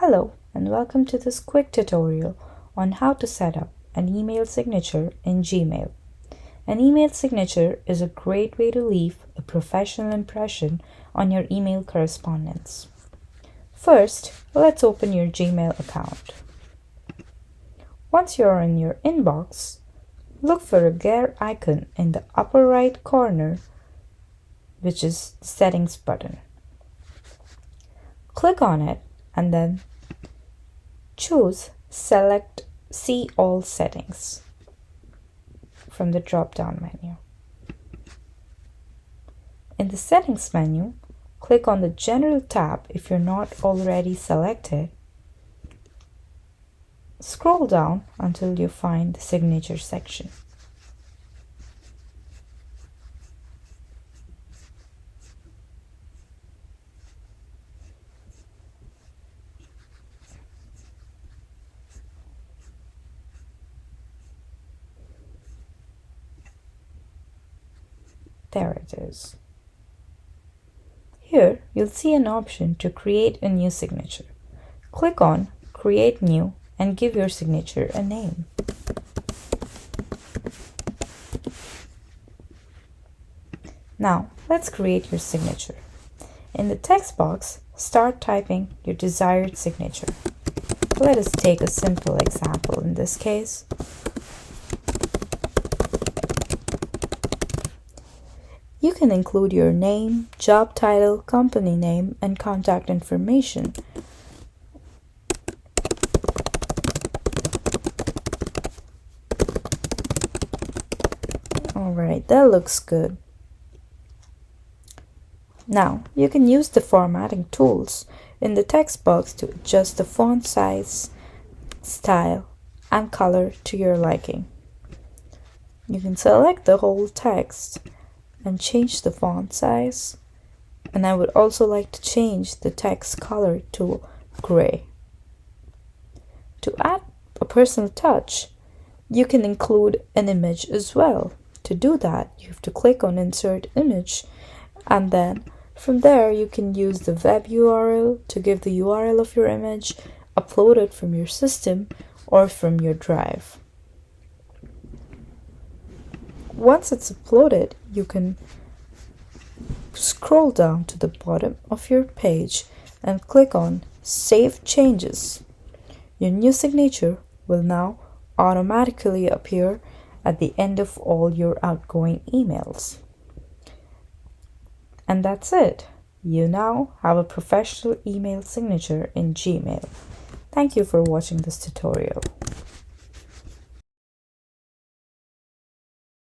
Hello and welcome to this quick tutorial on how to set up an email signature in Gmail. An email signature is a great way to leave a professional impression on your email correspondence. First, let's open your Gmail account. Once you're in your inbox, look for a gear icon in the upper right corner, which is the settings button. Click on it and then choose Select See All Settings from the drop-down menu. In the Settings menu, click on the General tab if you're not already selected. Scroll down until you find the Signature section. There it is. Here, you'll see an option to create a new signature. Click on Create New and give your signature a name. Now, let's create your signature. In the text box, start typing your desired signature. Let us take a simple example in this case. You can include your name, job title, company name, and contact information. Alright, that looks good. Now, you can use the formatting tools in the text box to adjust the font size, style, and color to your liking. You can select the whole text and change the font size, and I would also like to change the text color to gray. To add a personal touch, you can include an image as well. To do that, you have to click on Insert Image, and then from there you can use the web URL to give the URL of your image, upload it from your system or from your drive. Once it's uploaded, you can scroll down to the bottom of your page and click on Save Changes. Your new signature will now automatically appear at the end of all your outgoing emails. And that's it. You now have a professional email signature in Gmail. Thank you for watching this tutorial.